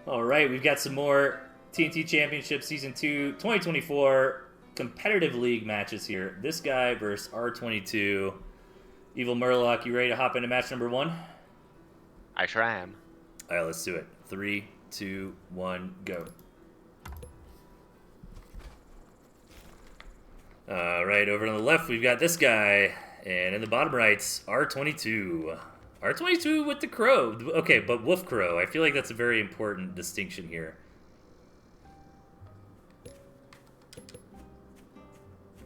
All right, we've got some more TNT Championship Season 2 2024 competitive league matches here. This guy versus R22. EvilMurlock, you ready to hop into match number 1? I sure am. All right, let's do it. 3, 2, 1, go. All right, over on the left, we've got this guy. And in the bottom right's R22. R22 with the crow. Okay, but wolf crow. I feel like that's a very important distinction here.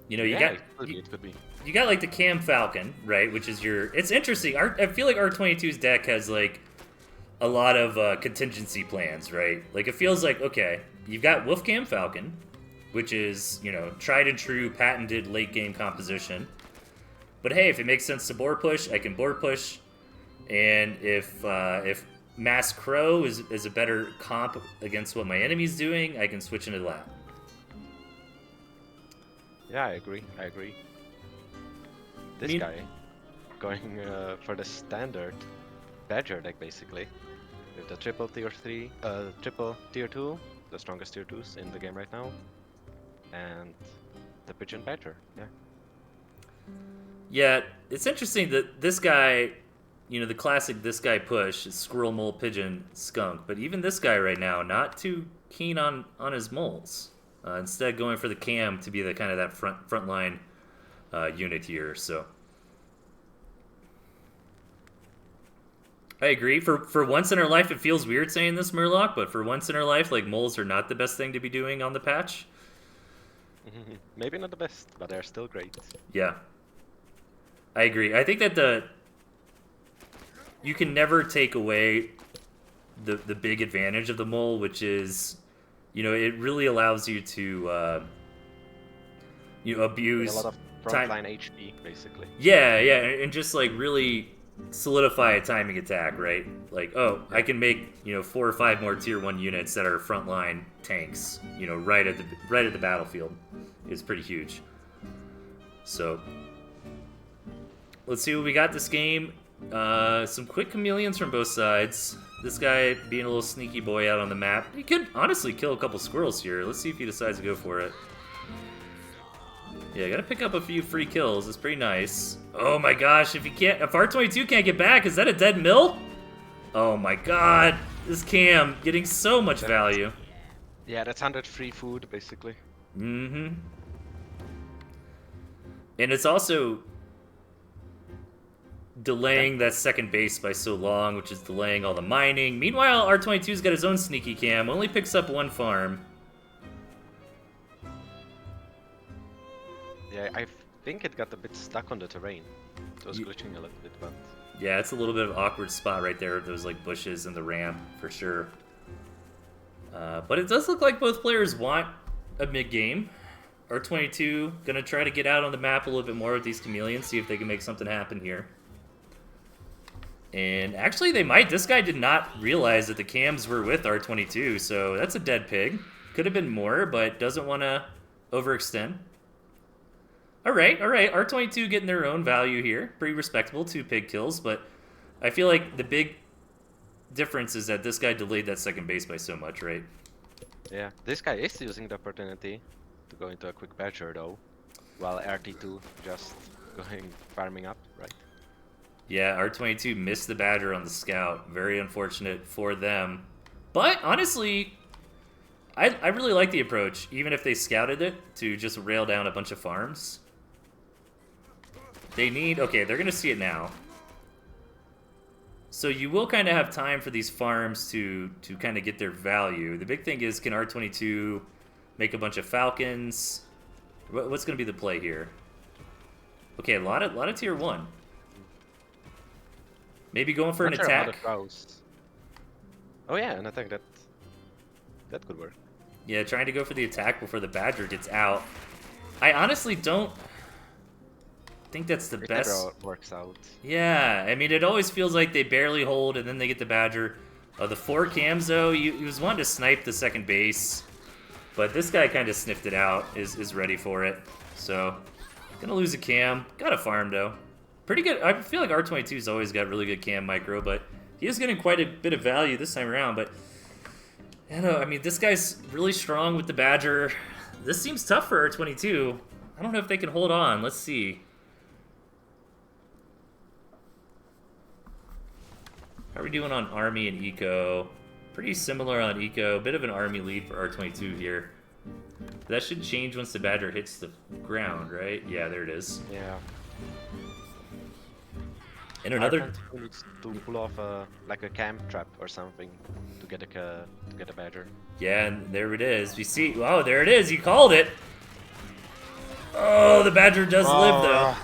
You know, It could be. You got like the Cam Falcon, right? Which is your. It's interesting. I feel like R22's deck has like a lot of contingency plans, right? Like it feels like okay, you've got Wolf Cam Falcon, which is tried and true, patented late game composition. But hey, if it makes sense to board push, I can board push. And if Mass Crow is a better comp against what my enemy's doing, I can switch into that. Yeah, I agree. This guy going for the standard Badger deck basically, with the triple tier 2, the strongest tier 2s in the game right now, and the Pigeon Badger. Yeah, it's interesting that this guy, the classic this guy push is Squirrel, Mole, Pigeon, Skunk. But even this guy right now, not too keen on his moles. Instead, going for the Cam to be the kind of that front line unit here. So I agree. For once in our life, it feels weird saying this, Murlock. But for once in our life, like moles are not the best thing to be doing on the patch. Maybe not the best, but they're still great. Yeah, I agree. I think that you can never take away the big advantage of the mole, which is, it really allows you to abuse a lot of frontline HP, basically. Yeah, and just like really solidify a timing attack, right? Like, oh, I can make 4 or 5 more tier 1 units that are frontline tanks, right at the battlefield is pretty huge. So let's see what we got this game. Some quick chameleons from both sides. This guy being a little sneaky boy out on the map. He could honestly kill a couple squirrels here. Let's see if he decides to go for it. Yeah, gotta pick up a few free kills. It's pretty nice. Oh my gosh, if R22 can't get back, is that a dead mill? Oh my god, this Cam getting so much value. Yeah, that's 100 free food, basically. Mm-hmm. And it's also delaying that second base by so long, which is delaying all the mining. Meanwhile, R22's got his own sneaky Cam, only picks up 1 farm. Yeah, I think it got a bit stuck on the terrain. It was glitching a little bit, but... Yeah, it's a little bit of an awkward spot right there with those like bushes and the ramp, for sure. But it does look like both players want a mid-game. R22 gonna try to get out on the map a little bit more with these chameleons, see if they can make something happen here. And actually they might. This guy did not realize that the cams were with R22, so that's a dead pig. Could have been more, but doesn't want to overextend. Alright, R22 getting their own value here. Pretty respectable, 2 pig kills, but I feel like the big difference is that this guy delayed that second base by so much, right? Yeah, this guy is using the opportunity to go into a quick badger though, while RT2 just farming up, right? Yeah, R22 missed the badger on the scout. Very unfortunate for them. But honestly, I really like the approach, even if they scouted it, to just rail down a bunch of farms. Okay, they're going to see it now. So you will kind of have time for these farms to kind of get their value. The big thing is, can R22 make a bunch of falcons? What's going to be the play here? Okay, a lot of tier 1. Maybe going for an attack. Oh yeah, an attack that could work. Yeah, trying to go for the attack before the badger gets out. I honestly don't think that's the best. It never works out. Yeah, I mean, it always feels like they barely hold and then they get the badger. The 4 cams, though, he was wanting to snipe the second base. But this guy kind of sniffed it out, is ready for it. So, gonna lose a cam. Got a farm, though. Pretty good. I feel like R22's always got really good cam micro, but he is getting quite a bit of value this time around. But I know, I mean, this guy's really strong with the Badger. This seems tough for R22. I don't know if they can hold on. Let's see. How are we doing on Army and Eco? Pretty similar on Eco. Bit of an Army lead for R22 here. That should change once the Badger hits the ground, right? Yeah, there it is. Yeah. And another... R22 needs to pull off like a camp trap or something to get a Badger. Yeah, and there it is. You see... Oh, there it is. You called it. Oh, the Badger does live, though.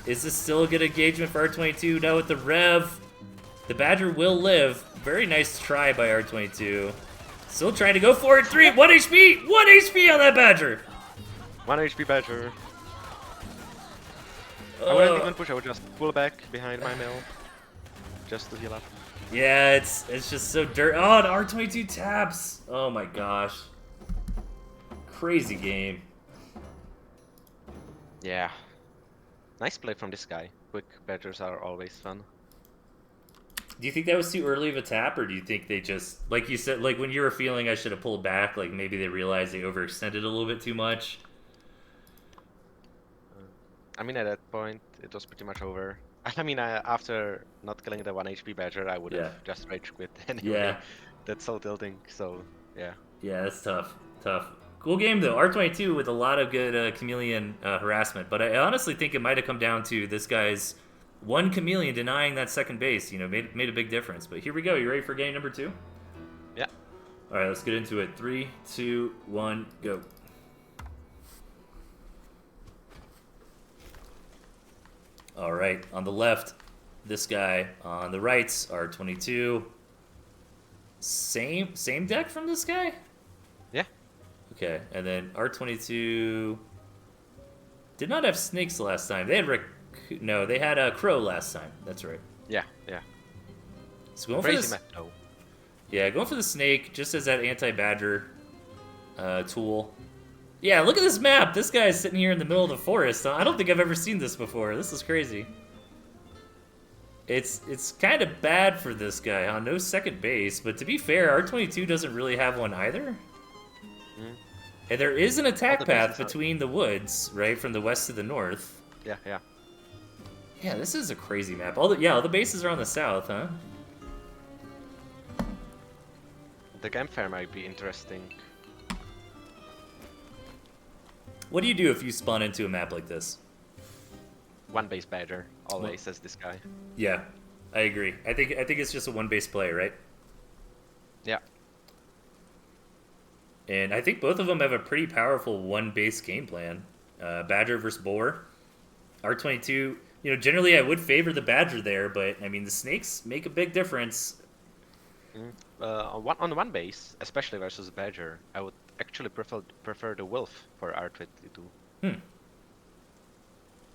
Is this still a good engagement for R22? No, with the Rev. The Badger will live. Very nice try by R22. Still trying to go for it. 1 HP! 1 HP on that Badger! 1 HP Badger. I wouldn't even push, I would just pull back behind my mill. Just to heal up. Yeah, it's just so dirt. Oh, the R22 taps! Oh my gosh. Crazy game. Yeah. Nice play from this guy. Quick Badgers are always fun. Do you think that was too early of a tap, or do you think they just, like you said, like when you were feeling I should have pulled back, like maybe they realized they overextended a little bit too much? I mean, at that point, it was pretty much over. I mean, after not killing the 1 HP Badger, I would have just rage quit anyway. Yeah. That's so tilting, so yeah. Yeah, that's tough. Tough. Cool game, though. R22 with a lot of good chameleon harassment, but I honestly think it might have come down to this guy's one chameleon denying that second base, you know, made a big difference. But here we go. You ready for game number 2? Yeah. All right, let's get into it. 3, 2, 1, go. All right, on the left, this guy. On the right, R22. Same deck from this guy? Yeah. Okay, and then R22 did not have snakes last time. They had no, they had a crow last time. That's right. Yeah, yeah. So going Crazy for this, map though. yeah, going for the snake just as that anti-badger tool. Yeah, look at this map. This guy is sitting here in the middle of the forest. I don't think I've ever seen this before. This is crazy. It's kind of bad for this guy, huh? No second base, but to be fair, R22 doesn't really have one either. Mm. And there is an attack path between the woods, right, from the west to the north. Yeah, yeah. Yeah, this is a crazy map. All the bases are on the south, huh? The campfire might be interesting. What do you do if you spawn into a map like this? 1 base Badger, always, says this guy. Yeah, I agree. I think it's just a 1 base play, right? Yeah. And I think both of them have a pretty powerful 1 base game plan. Badger versus Boar. R22, you know, generally I would favor the Badger there, but I mean the snakes make a big difference. On 1 base, especially versus Badger, I would actually prefer the Wolf for R22.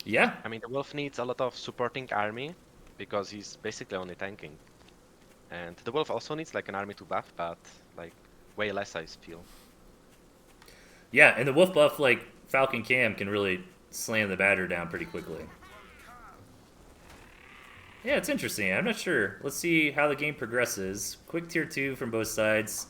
Yeah. I mean, the Wolf needs a lot of supporting army because he's basically only tanking. And the Wolf also needs like an army to buff, but like way less, I feel. Yeah, and the Wolf buff, like Falcon Cam, can really slam the Badger down pretty quickly. Yeah, it's interesting. I'm not sure. Let's see how the game progresses. Quick tier 2 from both sides.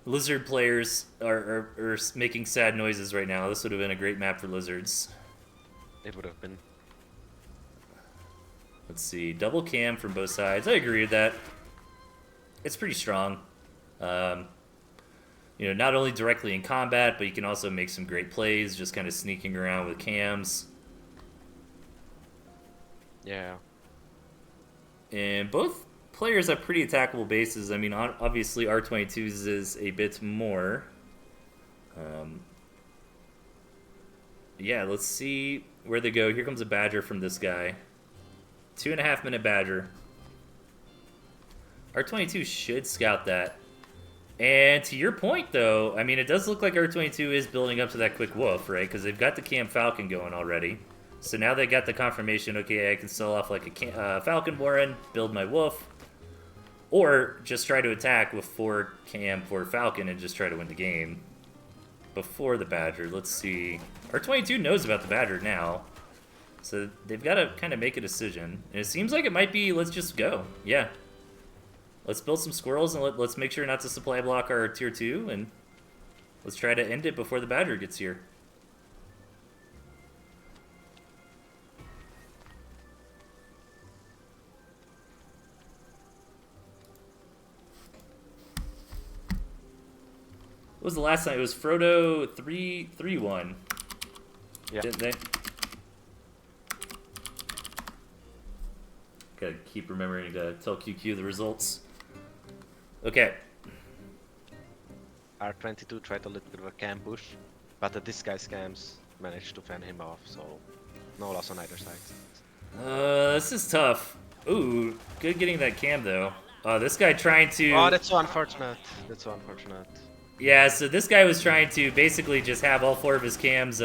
Lizard players are making sad noises right now. This would have been a great map for lizards. It would have been. Let's see. Double cam from both sides. I agree with that. It's pretty strong. You know, not only directly in combat, but you can also make some great plays, just kind of sneaking around with cams. Yeah. And both players have pretty attackable bases. I mean, obviously R22's is a bit more. Yeah, let's see where they go. Here comes a Badger from this guy. 2.5 minute Badger. R22 should scout that. And to your point, though, I mean, it does look like R22 is building up to that quick wolf, right? Because they've got the Cam Falcon going already. So now they got the confirmation, okay, I can sell off like a Falcon Warren, build my wolf. Or just try to attack with 4 Cam, 4 Falcon, and just try to win the game. Before the Badger, let's see. R22 knows about the Badger now. So they've got to kind of make a decision. And it seems like it might be, let's just go. Yeah. Let's build some squirrels and let's make sure not to supply block our tier 2. And let's try to end it before the Badger gets here. What was the last time? It was Frodo 3-1. Yeah. Didn't they? Gotta keep remembering to tell QQ the results. Okay. R22 tried a little bit of a cam push, but the ThisGuy scams managed to fan him off, so no loss on either side. This is tough. Ooh, good getting that cam though. This guy trying to... Oh, that's so unfortunate. That's so unfortunate. Yeah, so this guy was trying to basically just have all 4 of his cams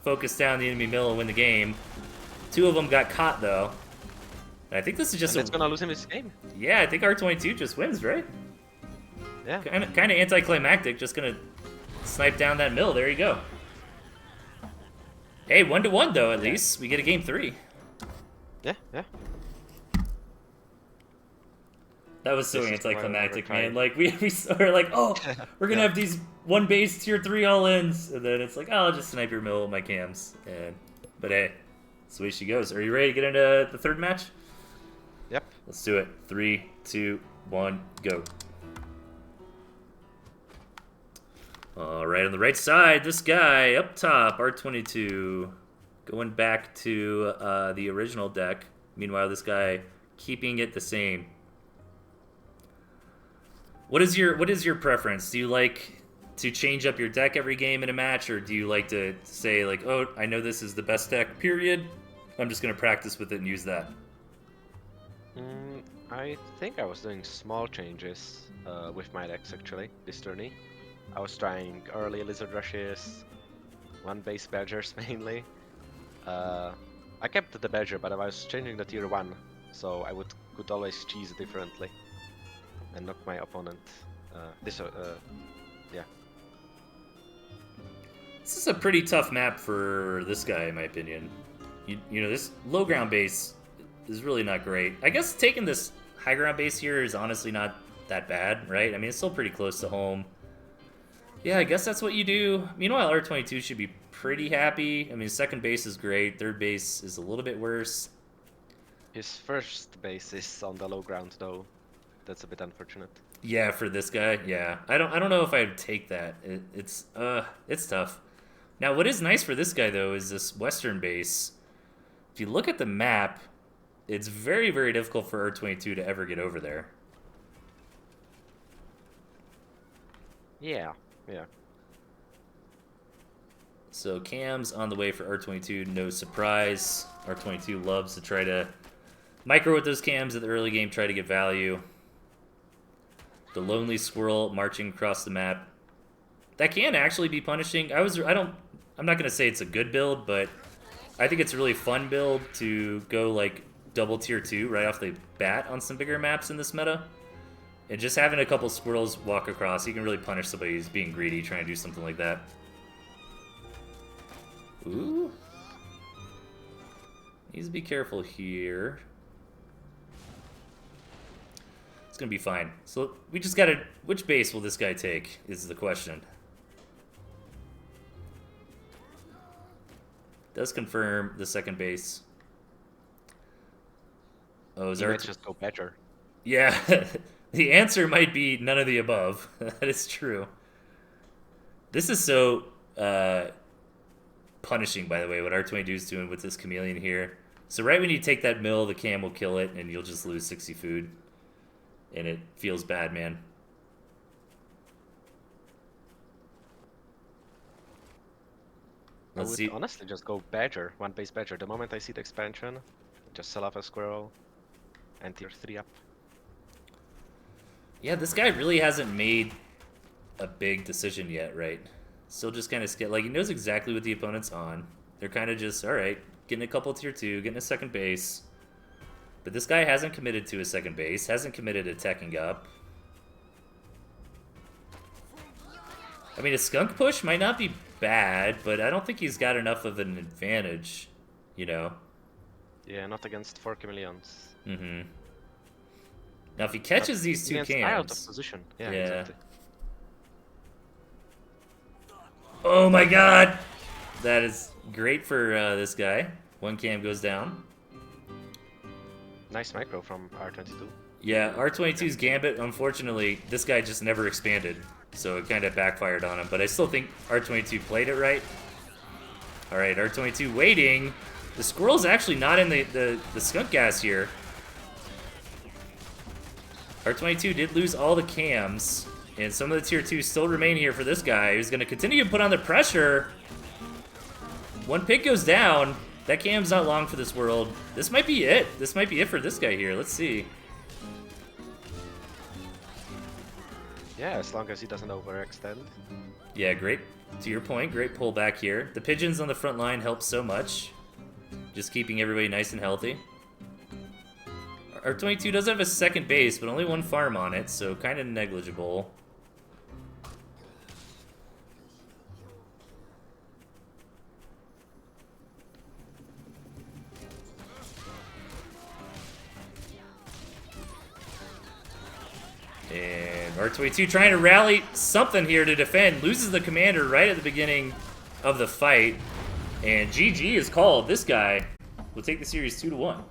focus down the enemy mill and win the game. 2 of them got caught though. And I think this is just... And it's gonna lose him this game. Yeah, I think R22 just wins, right? Yeah. Kind of anticlimactic, just gonna snipe down that mill. There you go. Hey, 1-1 though, at least. We get a game 3. Yeah, yeah. That was so This is anticlimactic, why we're man. Like, we were like, oh, we're gonna Yeah. have these 1 base tier 3 all-ins. And then it's like, oh, I'll just snipe your mill with my cams. But hey, that's the way she goes. Are you ready to get into the 3rd match? Yep. Let's do it. 3, 2, 1, go. All right, on the right side, this guy up top, R22, going back to the original deck. Meanwhile, this guy keeping it the same. What is your preference? Do you like to change up your deck every game in a match, or do you like to say like, oh, I know this is the best deck, period. I'm just gonna practice with it and use that. I think I was doing small changes with my decks actually this tourney. I was trying early Lizard Rushes, 1 base Badgers mainly. I kept the Badger, but I was changing the tier 1, so I could always cheese differently and knock my opponent. Yeah. This is a pretty tough map for this guy, in my opinion. You know, this low ground base is really not great. I guess taking this high ground base here is honestly not that bad, right? I mean, it's still pretty close to home. Yeah, I guess that's what you do. Meanwhile, R22 should be pretty happy. I mean, 2nd base is great. 3rd base is a little bit worse. His 1st base is on the low ground though. That's a bit unfortunate. Yeah, for this guy, yeah. I don't know if I'd take that. It's tough. Now, what is nice for this guy though is this western base. If you look at the map, it's very, very difficult for R22 to ever get over there. Yeah, yeah. So Cam's on the way for R22, no surprise. R22 loves to try to micro with those cams at the early game, try to get value. The Lonely Squirrel marching across the map. That can actually be punishing. I'm not gonna say it's a good build, but I think it's a really fun build to go like double tier 2 right off the bat on some bigger maps in this meta. And just having a couple squirrels walk across, you can really punish somebody who's being greedy trying to do something like that. Ooh. Needs to be careful here. It's gonna be fine. So we just gotta... Which base will this guy take is the question. Does confirm the 2nd base. Oh, is He our... might just go Badger. Yeah, the answer might be none of the above. That is true. This is so punishing, by the way, what R22 is doing with this chameleon here. So right when you take that mill, the cam will kill it, and you'll just lose 60 food. And it feels bad, man. Let's I would see. honestly just go Badger, 1 base Badger. The moment I see the expansion, just sell off a squirrel and tier 3 up. Yeah, this guy really hasn't made a big decision yet, right? Still just kind of scared. Like, he knows exactly what the opponent's on. They're kind of just, all right, getting a couple tier 2, getting a 2nd base. But this guy hasn't committed to a 2nd base, hasn't committed to teching up. I mean, a skunk push might not be bad, but I don't think he's got enough of an advantage you know? Yeah, not against 4 chameleons. Mm-hmm. Now, if he catches these two Against out of cams... position. Yeah, Yeah. exactly. Oh my god! That is great for this guy. One cam goes down. Nice micro from R22. Yeah, R22's Gambit, unfortunately, this guy just never expanded, so it kind of backfired on him. But I still think R22 played it right. Alright, R22 waiting. The squirrel's actually not in the skunk gas here. R22 did lose all the cams, and some of the tier 2s still remain here for this guy, who's going to continue to put on the pressure. One pick goes down. That cam's not long for this world. This might be it. This might be it for this guy here. Let's see. Yeah, as long as he doesn't overextend. Yeah, great. To your point, great pullback here. The pigeons on the front line help so much. Just keeping everybody nice and healthy. R22 does have a second base, but only one farm on it, so kind of negligible. And R22 trying to rally something here to defend. Loses the commander right at the beginning of the fight. And GG is called. This guy will take the series 2-1.